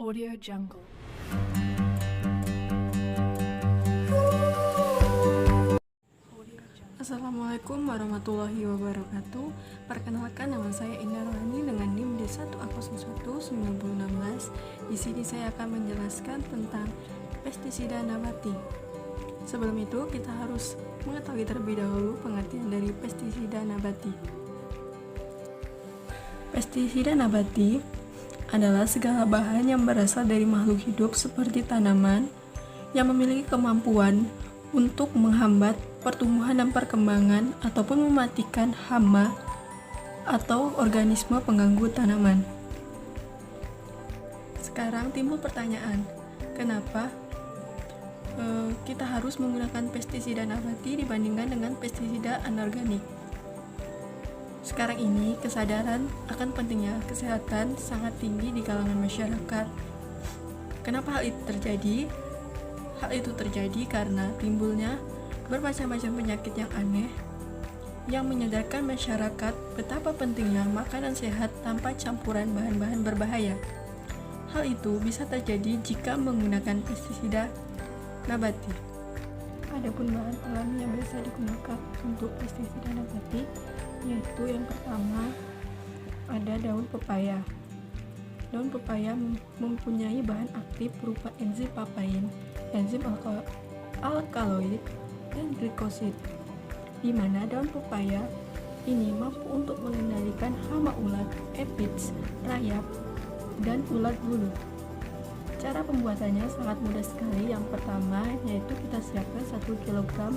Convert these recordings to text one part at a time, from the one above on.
Audio Jungle. Assalamualaikum warahmatullahi wabarakatuh. Perkenalkan, nama saya Indah Rohani dengan NIM D1A019016. Di sini saya akan menjelaskan tentang pestisida nabati. Sebelum itu, kita harus mengetahui terlebih dahulu pengertian dari pestisida nabati. Pestisida nabati adalah segala bahan yang berasal dari makhluk hidup seperti tanaman yang memiliki kemampuan untuk menghambat pertumbuhan dan perkembangan ataupun mematikan hama atau organisme pengganggu tanaman. Sekarang timbul pertanyaan, kenapa kita harus menggunakan pestisida nabati dibandingkan dengan pestisida anorganik? Sekarang ini kesadaran akan pentingnya kesehatan sangat tinggi di kalangan masyarakat. Kenapa hal itu terjadi? Hal itu terjadi karena timbulnya bermacam-macam penyakit yang aneh yang menyadarkan masyarakat betapa pentingnya makanan sehat tanpa campuran bahan-bahan berbahaya. Hal itu bisa terjadi jika menggunakan pestisida nabati. Adapun bahan alami yang bisa digunakan untuk pestisida nabati yaitu yang pertama ada daun pepaya. Daun pepaya mempunyai bahan aktif berupa enzim papain, enzim alkaloid, dan glikosid, di mana daun pepaya ini mampu untuk mengendalikan hama ulat, aphids, rayap, dan ulat bulu. Cara pembuatannya sangat mudah sekali. Yang pertama yaitu kita siapkan 1 kg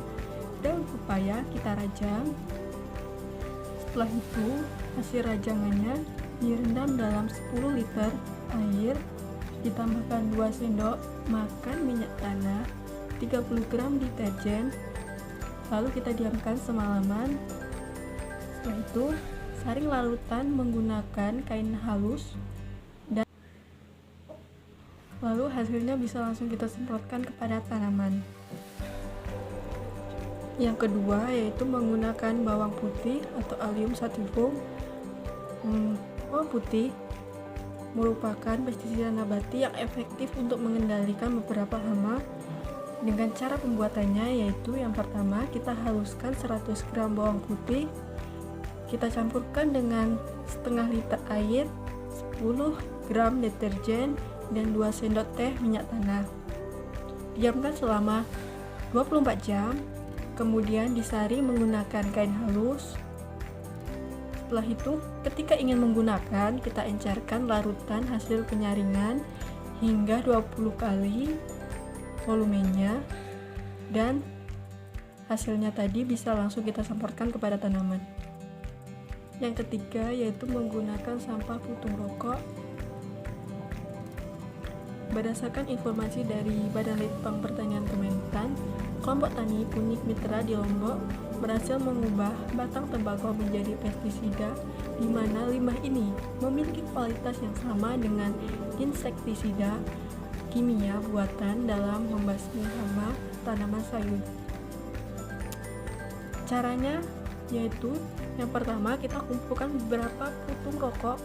daun pepaya, kita rajang. Setelah itu hasil rajangannya direndam dalam 10 liter air, ditambahkan 2 sendok makan minyak tanah, 30 gram deterjen, lalu kita diamkan semalaman. Setelah itu saring larutan menggunakan kain halus, dan lalu hasilnya bisa langsung kita semprotkan kepada tanaman. Yang kedua yaitu menggunakan bawang putih atau Allium sativum. Bawang putih merupakan pestisida nabati yang efektif untuk mengendalikan beberapa hama. Dengan cara pembuatannya yaitu yang pertama kita haluskan 100 gram bawang putih, kita campurkan dengan setengah liter air, 10 gram deterjen, dan 2 sendok teh minyak tanah. Diamkan selama 24 jam, kemudian disaring menggunakan kain halus. Setelah itu, ketika ingin menggunakan, kita encerkan larutan hasil penyaringan hingga 20 kali volumenya, dan hasilnya tadi bisa langsung kita semprotkan kepada tanaman. Yang ketiga yaitu menggunakan sampah puntung rokok. Berdasarkan informasi dari Badan Litbang Pertanian Kementan, kelompok tani Punik Mitra di Lombok berhasil mengubah batang tembakau menjadi pestisida, di mana limbah ini memiliki kualitas yang sama dengan insektisida kimia buatan dalam membasmi hama tanaman sayur. Caranya yaitu yang pertama kita kumpulkan beberapa putung rokok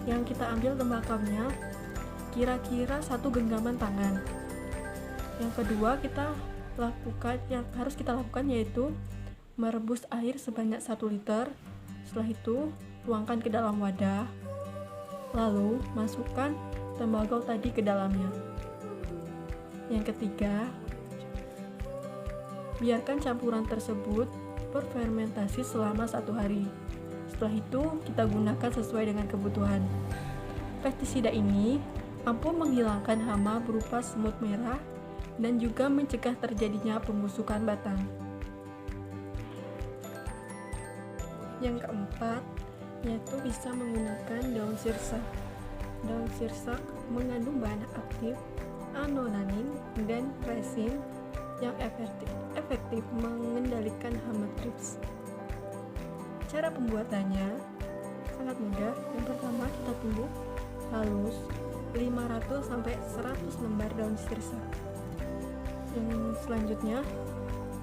yang kita ambil tembakaunya kira-kira 1 genggaman tangan. Yang kedua yang harus kita lakukan yaitu merebus air sebanyak 1 liter. Setelah itu tuangkan ke dalam wadah, lalu masukkan tembakau tadi ke dalamnya. Yang ketiga, biarkan campuran tersebut berfermentasi selama 1 hari. Setelah itu kita gunakan sesuai dengan kebutuhan. Pestisida ini mampu menghilangkan hama berupa semut merah dan juga mencegah terjadinya pembusukan batang. Yang keempat yaitu bisa menggunakan daun sirsak. Daun sirsak mengandung bahan aktif anonanin dan resin yang efektif mengendalikan hama thrips. Cara pembuatannya sangat mudah. Yang pertama kita tumbuk halus 500 sampai 100 lembar daun sirsak. Yang selanjutnya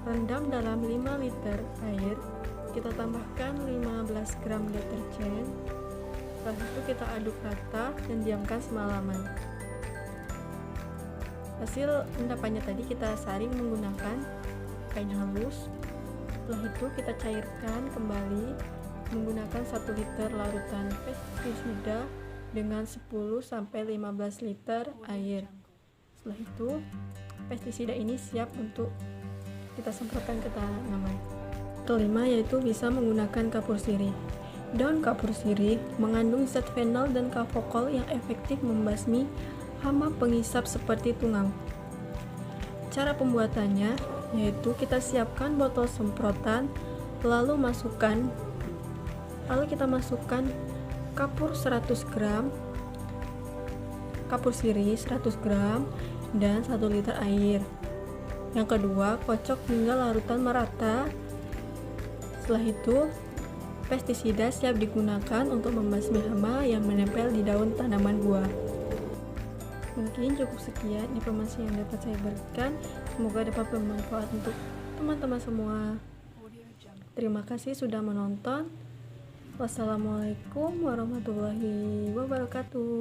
rendam dalam 5 liter air, kita tambahkan 15 gram deterjen. Setelah itu kita aduk rata dan diamkan semalaman. Hasil endapannya tadi kita saring menggunakan kain halus. Setelah itu kita cairkan kembali menggunakan 1 liter larutan pestisida dengan 10-15 liter air. Setelah itu pestisida ini siap untuk kita semprotkan ke tanaman. Kelima yaitu bisa menggunakan kapur sirih. Daun kapur sirih mengandung zat fenol dan kafokol yang efektif membasmi hama pengisap seperti tungau. Cara pembuatannya yaitu kita siapkan botol semprotan, lalu kita masukkan kapur 100 gram, kapur sirih 100 gram, dan 1 liter air. Yang kedua, kocok hingga larutan merata. Setelah itu, pestisida siap digunakan untuk membasmi hama yang menempel di daun tanaman buah. Mungkin cukup sekian informasi yang dapat saya berikan. Semoga dapat bermanfaat untuk teman-teman semua. Terima kasih sudah menonton. Wassalamualaikum warahmatullahi wabarakatuh.